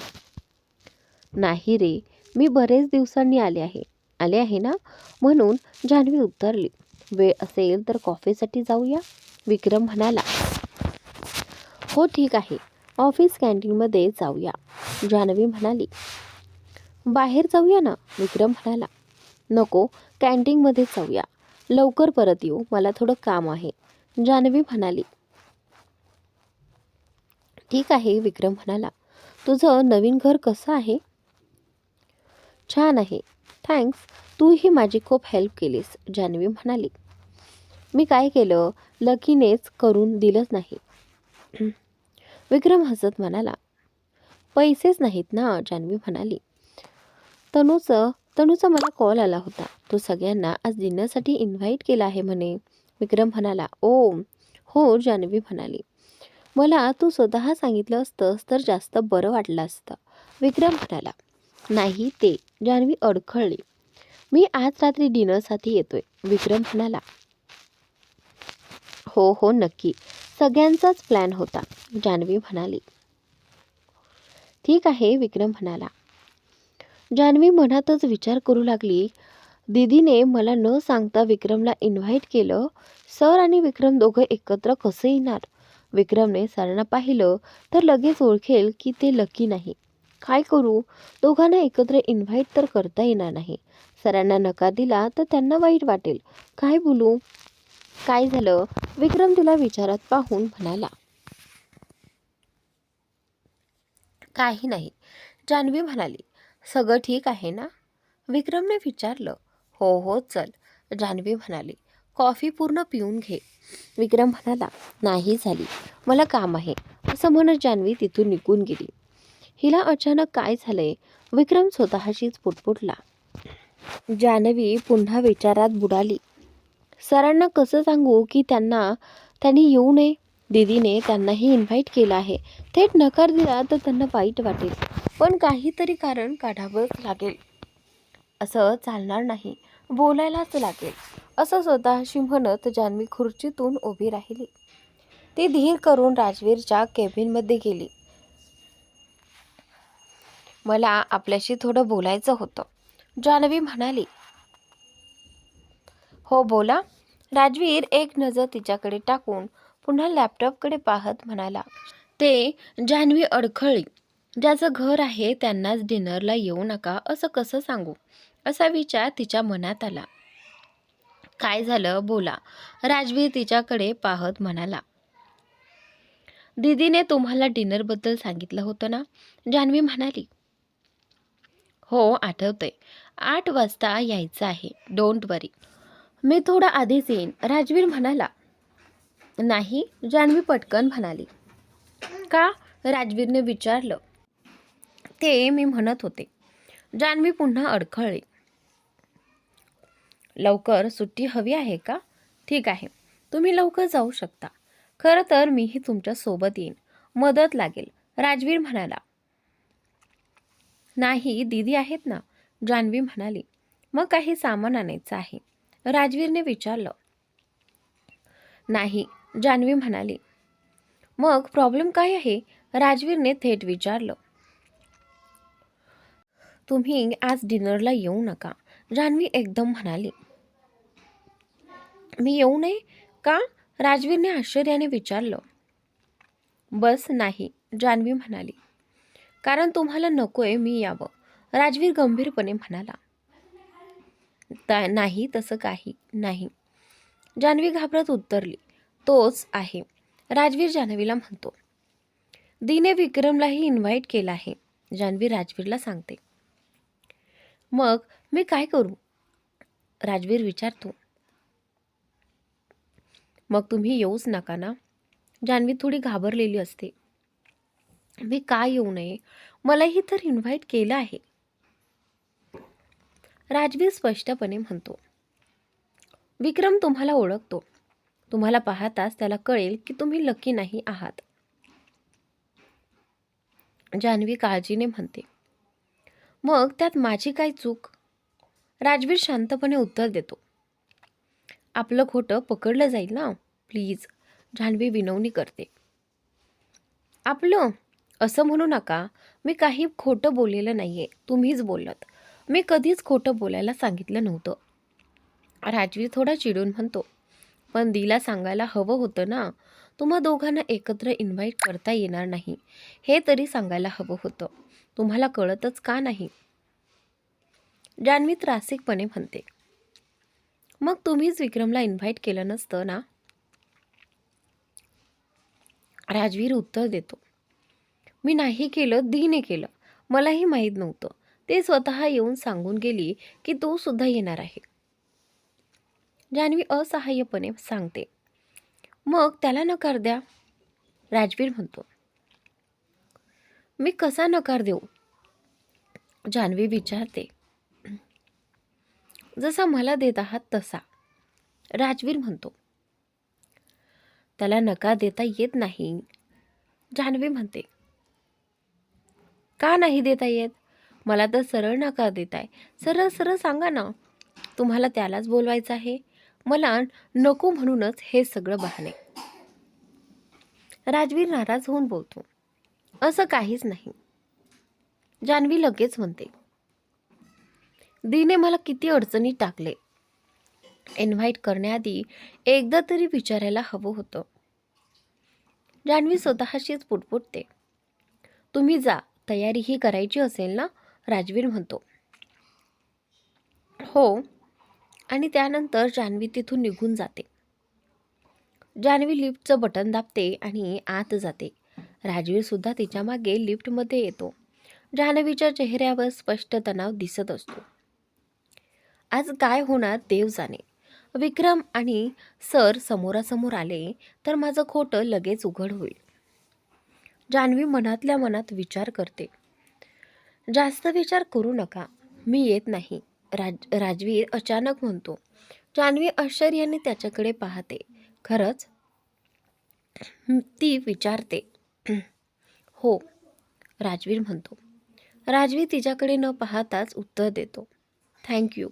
नाही रे, मी बरेच दिवसांनी आले आहे ना, म्हणून. जान्हवी उत्तरली. वेळ असेल तर कॉफीसाठी जाऊया. विक्रम म्हणाला, हो ठीक आहे, ऑफिस कॅन्टीनमध्ये जाऊया. जान्हवी म्हणाली, बाहेर जाऊया ना. विक्रम म्हणाला, नको, कॅन्टीनमध्ये जाऊया. लवकर परत येऊ, मला थोडं काम आहे. जान्हवी म्हणाली, ठीक आहे. विक्रम म्हणाला, तुझं नवीन घर कसं आहे? छान आहे, थँक्स. तूही माझी खूप हेल्प केलीस. जान्हवी म्हणाली, मी काय केलं? लकीनेच करून दिलंच नाही. विक्रम हसत म्हणाला, पैसेच नाहीत ना. जान्हवी म्हणाली, तनूचा मला कॉल आला होता. तो सगळ्यांना आज डिनरसाठी इन्व्हाइट केला आहे म्हणे. विक्रम म्हणाला, ओ हो. जान्हवी म्हणाली, मला तू स्वतः सांगितलं असतंस तर जास्त बरं वाटलं असतं. विक्रम म्हणाला, नाही ते. जान्हवी अडखळली, मी आज रात्री डिनरसाठी येतोय. विक्रम म्हणाला, हो हो नक्की, सगळ्यांचाच प्लॅन होता. जान्हवी म्हणाली, ठीक आहे. विक्रम म्हणाला. जान्हवी मनातच विचार करू लागली, दीदीने मला न सांगता विक्रमला इन्व्हाइट केलं. सर आणि विक्रम दोघं एकत्र कसं येणार? विक्रमने सरांना पाहिलं तर लगेच ओळखेल की ते लकी नाही. काय करू? दोघांना एकत्र इन्व्हाइट तर करता येणार नाही. सरांना नकार दिला तर त्यांना वाईट वाटेल. काय बोलू? काय झालं? विक्रम तिला विचारात पाहून म्हणाला, काही नाही. जान्हवी म्हणाली, सगळं ठीक आहे ना? विक्रमने विचारलं. हो हो चल. जान्हवी म्हणाली, कॉफी पूर्ण पिऊन घे. विक्रम म्हणाला, नाही झाली, मला काम आहे. असं म्हणत जान्हवी तिथून निघून गेली. हिला अचानक काय झालंय? विक्रम स्वतःशीच पुटपुटला. जान्हवी पुन्हा विचारात बुडाली. सरांना कसं सांगू की त्यांनी येऊ नये? दीदीने त्यांनाही इन्व्हाइट केलं आहे. थेट नकार दिला तर त्यांना वाईट वाटेल. पण काहीतरी कारण काढावंच लागेल. असं चालणार नाही, बोलायलाच लागेल. असं स्वतःशी म्हणत जान्हवी खुर्चीतून उभी राहिली. ती धीर करून राजवीरच्या केबिनमध्ये गेली. मला आपल्याशी थोडं बोलायचं होतं. जान्हवी म्हणाली, हो बोला. राजवीर एक नजर तिच्याकडे टाकून पुन्हा लॅपटॉपकडे पाहत म्हणाला. ते जान्हवी अडखळली. ज्याचं घर आहे त्यांनाच डिनरला येऊ नका असं कसं सांगू? असा विचार तिच्या मनात आला. काय झालं? बोला. राजवीर तिच्याकडे पाहत म्हणाला. दीदीने तुम्हाला डिनरबद्दल सांगितलं होतं ना? जान्हवी म्हणाली, हो आठवतंय. 8 वाजता यायचं आहे. डोंट वरी. मी थोडा आधीच येईन. राजवीर म्हणाला. नाही. जान्हवी पटकन म्हणाली. का? राजवीरने विचारलं. ते मी म्हणत होते. जान्हवी पुन्हा अडखळली. लवकर सुट्टी हवी आहे का? ठीक आहे, तुम्ही लवकर जाऊ शकता. खरं तर मीही तुमच्या सोबत येईन, मदत लागेल. राजवीर म्हणाला. नाही, दीदी आहेत ना. जान्हवी म्हणाली. मग काही सामान आणायचं आहे? राजवीरने विचारलं. नाही. जान्हवी म्हणाली. मग प्रॉब्लेम काय आहे? राजवीरने थेट विचारलं. तुम्ही आज डिनरला येऊ नका. जान्हवी एकदम म्हणाली. मी येऊ नये का? राजवीरने आश्चर्याने विचारलं. बस नाही. जान्हवी म्हणाली. कारण तुम्हाला नकोय मी यावं. राजवीर गंभीरपणे म्हणाला. नाही, तसं काही नाही. जान्हवी घाबरत उत्तरली. तोच आहे. राजवीर जान्हवीला म्हणतो. दीने विक्रमलाही इन्व्हाइट केलं आहे. जान्हवी राजवीरला सांगते. मग मी काय करू? राजवीर विचारतो. मग तुम्ही येऊच नका ना? जान्हवी थोडी घाबरलेली असते. मी का येऊ नये? मलाही तर इन्व्हाइट केलं आहे. राजवीर स्पष्टपणे म्हणतो. विक्रम तुम्हाला ओळखतो. तुम्हाला पाहताच त्याला कळेल की तुम्ही लकी नाही आहात. जान्हवी काळजीने म्हणते. मग त्यात माझी काय चूक? राजवीर शांतपणे उत्तर देतो, आपलं खोटं पकडलं जाईल ना, प्लीज. जान्हवी विनवणी करते. आपलं असं म्हणू नका. मी काही खोटं बोललेलं नाहीये, तुम्हीच बोललात. मी कधीच खोटं बोलायला सांगितलं नव्हतं. राजवीर थोडा चिडून म्हणतो, पण दीला सांगायला हवं होतं ना, तुम्हा दोघांना एकत्र इन्व्हाइट करता येणार नाही हे तरी सांगायला हवं होतं. तुम्हाला कळतच का नाही? जान्हवी त्रासिकपणे म्हणते, मग तुम्हीच विक्रमला इन्व्हाइट केलं नसतं ना? राजवीर उत्तर देतो, मी नाही केलं, दीने केलं. मलाही माहीत नव्हतं. ते स्वतः येऊन सांगून गेली की तो सुद्धा येणार आहे. जान्हवी असहाय्यपणे सांगते, मग त्याला नकार द्या. राजवीर म्हणतो, मी कसा नकार देऊ? जान्हवी विचारते, जसा मला देत आहात तसा. राजवीर म्हणतो, त्याला नकार देता येत नाही. जान्हवी म्हणते, का नाही देता येत? मला तर सरळ नकार देताय. सरळ सरळ सांगा ना, तुम्हाला त्यालाच बोलवायचं आहे. मला नको म्हणूनच हे सगळं बहाणे. राजवीर नाराज होऊन बोलतो, असं काहीच नाही. जान्हवी लगेच म्हणते, दीने मला किती अडचणीत टाकले. इन्व्हाइट करण्याआधी एकदा तरी विचारायला हवं होतं. जान्हवी स्वतःशीच पुटपुटते, तुम्ही जा, तयारी ही करायची असेल ना? राजवीर म्हणतो, हो. आणि त्यानंतर जान्हवी तिथून निघून जाते. जान्हवी लिफ्टचं बटन दाबते आणि आत जाते. राजवीर सुद्धा तिच्या मागे लिफ्टमध्ये येतो. जान्हवीच्या चेहऱ्यावर स्पष्ट तणाव दिसत असतो. आज काय होणार देव जाणे. विक्रम आणि सर समोरासमोर आले तर माझं खोटं लगेच उघड होईल. जान्हवी मनातल्या मनात विचार करते, जास्त विचार करू नका, मी येत नाही. राजवीर अचानक म्हणतो. जान्हवी आश्चर्याने त्याच्याकडे पाहते. खरंच? ती विचारते, हो. राजवीर म्हणतो. राजवीर तिच्याकडे न पाहताच उत्तर देतो, थँक्यू.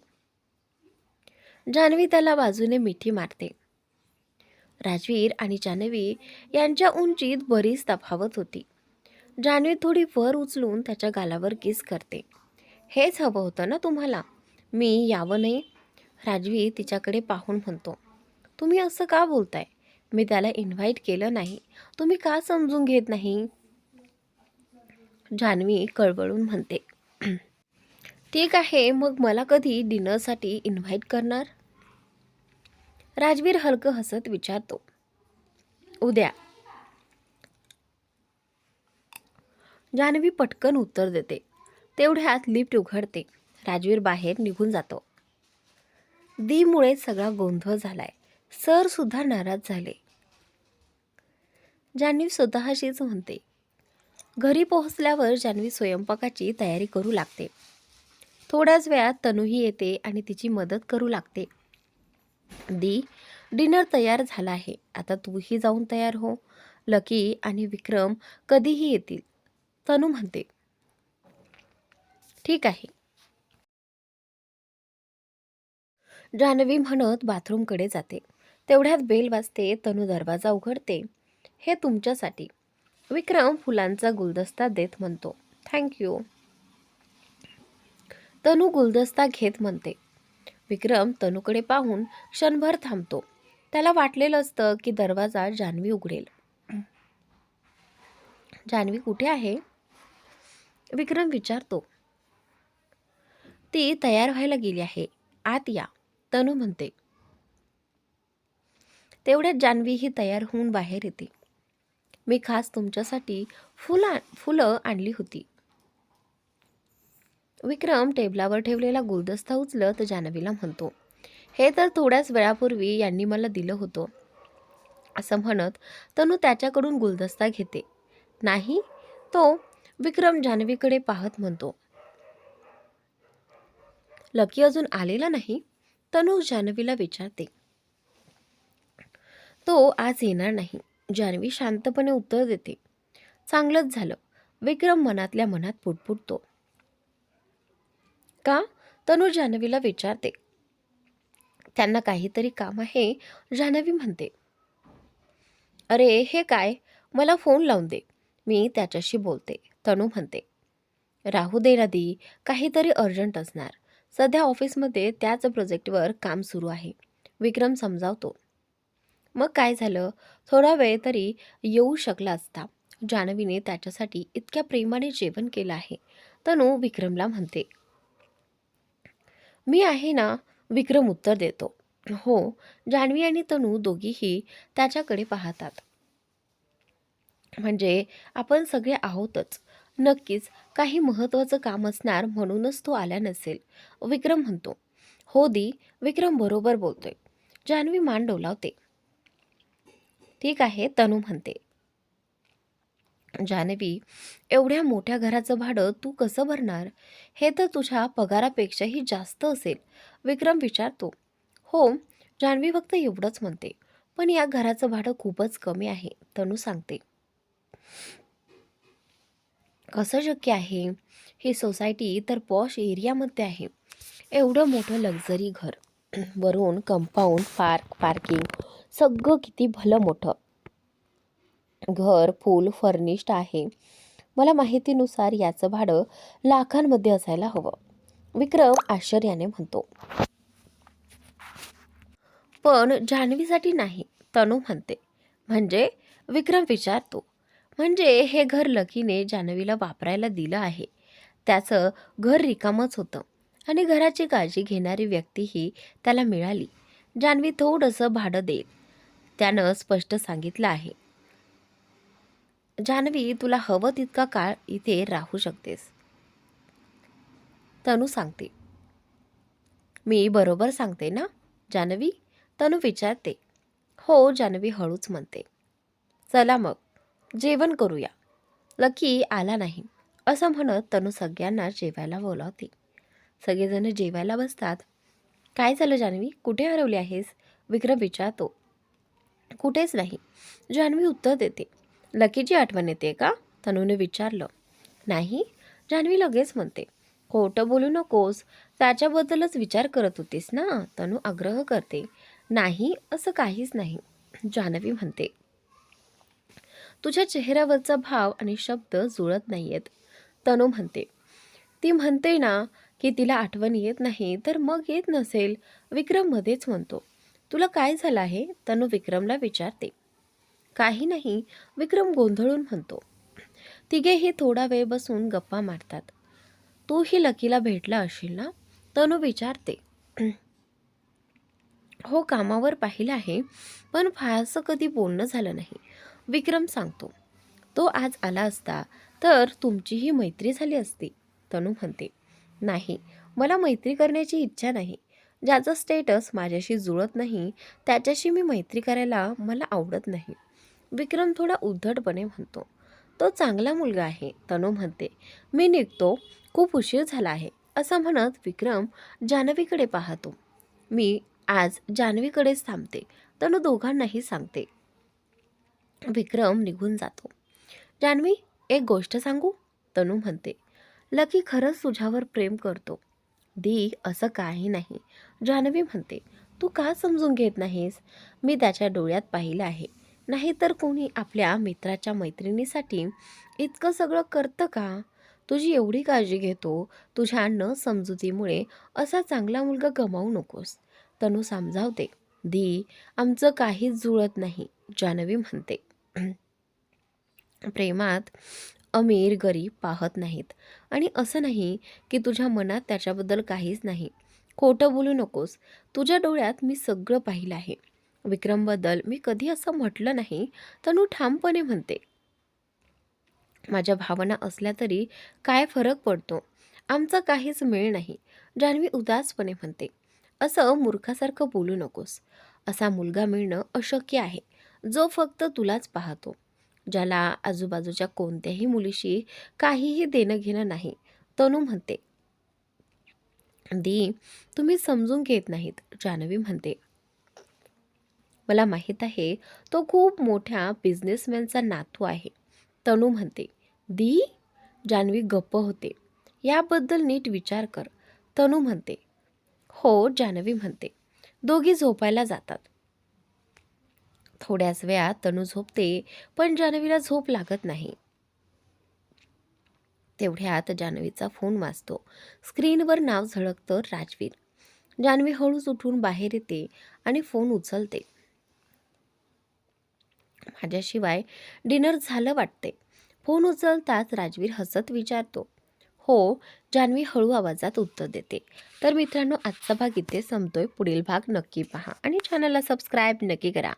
जान्हवी त्याला बाजूने मिठी मारते. राजवीर आणि जान्हवी यांच्या उंचीत बरीच तफावत होती. जान्हवी थोडी वर उचलून त्याच्या गालावर किस करते. हेच हवं होतं ना तुम्हाला? मी यावं नाही? राजवीर तिच्याकडे पाहून म्हणतो, तुम्ही असं का बोलताय? मी त्याला इन्व्हाइट केलं नाही. तुम्ही का समजून घेत नाही? जान्हवी कळवळून म्हणते, ठीक आहे, मग मला कधी डिनरसाठी इन्व्हाइट करणार? राजवीर हलकं हसत विचारतो, उद्या. जान्हवी पटकन उत्तर देते. तेवढ्यात लिफ्ट उघडते. राजवीर बाहेर निघून जातो. दीमुळे सगळा गोंधळ झालाय. सर सुद्धा नाराज झाले. जान्हवी स्वतःशीच म्हणते. घरी पोहोचल्यावर जान्हवी स्वयंपाकाची तयारी करू लागते. थोड्याच वेळात तनूही येते आणि तिची मदत करू लागते. दी, डिनर तयार झाला आहे. आता तूही जाऊन तयार हो. लकी आणि विक्रम कधीही येतील. तनू म्हणते, ठीक आहे. जान्हवी म्हणत बाथरूमकडे जाते. तेवढ्यात बेल वाजते. तनू दरवाजा उघडते. हे तुमच्यासाठी. विक्रम फुलांचा गुलदस्ता देत म्हणतो, थँक्यू. तनू गुलदस्ता घेत म्हणते. विक्रम तनूकडे पाहून क्षणभर थांबतो. त्याला वाटलेलं असतं की दरवाजा जान्हवी उघडेल. जान्हवी कुठे आहे? विक्रम विचारतो. ती तयार व्हायला गेली आहे, आत या, तनू म्हणते. तेवढ्यात जान्हवी ही तयार होऊन बाहेर येते. मी खास तुमच्यासाठी फुलं आणली होती. विक्रम टेबलावर ठेवलेला गुलदस्ता उचलत जान्हवीला म्हणतो, हे तर थोड्याच वेळापूर्वी यांनी मला दिलं होतं. असं म्हणत तनू त्याच्याकडून गुलदस्ता घेते. नाही तो. विक्रम जान्हवीकडे पाहत म्हणतो, लकी अजून आलेला नाही? तनू जान्हवीला विचारते. तो आज येणार नाही. जान्हवी शांतपणे उत्तर देते. चांगलंच झालं. विक्रम मनातल्या मनात पुटपुटतो. का? तनू जान्हवीला विचारते. त्यांना काहीतरी काम आहे, जान्हवी म्हणते. अरे हे काय, मला फोन लावून दे, मी त्याच्याशी बोलते, तनू म्हणते. राहू दे नदी, काहीतरी अर्जंट असणार. सध्या ऑफिसमध्ये त्याच प्रोजेक्टवर काम सुरू आहे, विक्रम समजावतो. मग काय झालं, थोडा वेळ तरी येऊ शकला असता. जान्हवीने त्याच्यासाठी इतक्या प्रेमाने जेवण केलं आहे. तनू विक्रमला म्हणते. मी आहे ना, विक्रम उत्तर देतो. हो. जान्हवी आणि तनू दोघीही त्याच्याकडे पाहतात. म्हणजे आपण सगळे आहोतच. नक्कीच काही महत्त्वाचं काम असणार म्हणूनच तो आला नसेल, विक्रम म्हणतो. हो दी, विक्रम बरोबर बोलतोय. जान्हवी मान डोलावते. ठीक आहे, तनू म्हणते. जान्हवी, एवढ्या मोठ्या घराचं भाडं तू कसं भरणार? हे तर तुझ्या पगारापेक्षाही जास्त असेल, विक्रम विचारतो. हो. जान्हवी फक्त एवढंच म्हणते. पण या घराचं भाडं खूपच कमी आहे, तनू सांगते. कसं शक्य आहे? ही सोसायटी तर पॉश एरियामध्ये आहे. एवढं मोठं लक्झरी घर, वरून कंपाऊंड, पार्किंग, सगळं किती भलं मोठं. घर फुल फर्निश्ड आहे. मला माहितीनुसार याचं भाडं लाखांमध्ये असायला हवं, विक्रम आश्चर्याने म्हणतो. पण जान्हवीसाठी नाही, तनू म्हणते. म्हणजे, विक्रम विचारतो. म्हणजे हे घर लकीने जान्हवीला वापरायला दिलं आहे. त्याचं घर रिकामच होतं आणि घराची काळजी घेणारी व्यक्तीही त्याला मिळाली. जान्हवी थोडंसं भाडं देईल, त्यानं स्पष्ट सांगितलं आहे. जान्हवी, तुला हवं तितका काळ इथे राहू शकतेस, तनू सांगते. मी बरोबर सांगते ना, जान्हवी, तनू विचारते. हो, जान्हवी हळूच म्हणते. चला मग, जेवण करूया. लकी आला नाही, असं म्हणत तनू सगळ्यांना जेवायला बोलावते. सगळेजण जेवायला बसतात. काय झालं जान्हवी, कुठे हरवली आहेस, विक्रम विचारतो. कुठेच नाही, जान्हवी उत्तर देते. लकीची आठवण येते का, तनूने विचारलं. नाही, जान्हवी लगेच म्हणते. खोटं बोलू नकोस, त्याच्याबद्दलच विचार करत होतीस ना, तनू आग्रह करते. नाही, असं काहीच नाही, जान्हवी म्हणते. तुझ्या चेहऱ्यावरचा भाव आणि शब्द जुळत नाहीयेत, तनू म्हणते. ती म्हणते ना की तिला आठवण येत नाही, तर मग येत नसेल, विक्रम मध्येच म्हणतो. तुला काय झालं आहे, तनू विक्रमला विचारते. काही नाही, विक्रम गोंधळून म्हणतो. तिघेही थोडा वेळ बसून गप्पा मारतात. तूही लकीला भेटला असशील ना, तनू विचारते. हो, कामावर पाहिलं आहे, पण फारसं कधी बोलणं झालं नाही, विक्रम सांगतो. तो आज आला असता तर तुमचीही मैत्री झाली असती, तनू म्हणते. नाही, मला मैत्री करण्याची इच्छा नाही. ज्याचं स्टेटस माझ्याशी जुळत नाही त्याच्याशी मी मैत्री करायला मला आवडत नाही, विक्रम थोडा उद्धटपणे म्हणतो. तो चांगला मुलगा आहे, तनू म्हणते. मी निघतो, खूप उशीर झाला आहे, असं म्हणत विक्रम जान्हवीकडे पाहतो. मी आज जान्हवीकडेच थांबते, तनू दोघांनाही सांगते. विक्रम निघून जातो. जान्हवी, एक गोष्ट सांगू, तनू म्हणते. लकी खरंच तुझ्यावर प्रेम करतो. दी, असं काही नाही, जान्हवी म्हणते. तू का समजून घेत नाहीस? मी त्याच्या डोळ्यात पाहिलं आहे. नाहीतर कोणी आपल्या मित्राच्या मैत्रिणीसाठी इतकं सगळं करतं का? तुझी एवढी काळजी घेतो, तुझ्या न समजुतीमुळे असा चांगला मुलगा गमावू नकोस, तनू समजावते. दी, आमचं काहीच जुळत नाही, जान्हवी म्हणते. प्रेमात अमीर गरीब पाहत नाहीत, आणि असं नाही की तुझ्या मनात त्याच्याबद्दल काहीच नाही. खोटं बोलू नकोस, तुझ्या डोळ्यात मी सगळं पाहिलं आहे. विक्रमबद्दल मी कधी असं म्हटलं नाही, तनू ठामपणे म्हणते. माझ्या भावना असल्या तरी काय फरक पडतो, आमचा काहीच मेळ नाही, जान्हवी उदासपणे म्हणते. असं मूर्खासारखं बोलू नकोस. असा मुलगा मिळणं अशक्य आहे, जो फक्त तुलाच पाहतो, ज्याला आजूबाजूच्या कोणत्याही मुलीशी काहीही देणं घेणं नाही, तनू म्हणते. दी, तुम्ही समजून घेत नाहीत, जान्हवी म्हणते. मला माहीत आहे, तो खूप मोठ्या बिझनेसमॅनचा नातू आहे, तनू म्हणते. दी, जान्हवी गप्प होते. याबद्दल नीट विचार कर, तनू म्हणते. हो, जान्हवी म्हणते. दोघी झोपायला जातात. थोड्याच वेळात तनू झोपते, पण जान्हवीला झोप लागत नाही. तेवढ्यात जान्हवीचा फोन वाजतो. स्क्रीनवर नाव झळकतं, राजवीर. जान्हवी हळूच उठून बाहेर येते आणि फोन उचलते. माझ्याशिवाय डिनर झालं वाटते. फोन उचलताच राजवीर हसत विचारतो. हो, जान्हवी हळू आवाजात उत्तर देते. तर मित्रांनो, आजचा भाग इथे संपतोय. पुढील भाग नक्की पहा आणि चॅनलला सबस्क्राईब नक्की करा.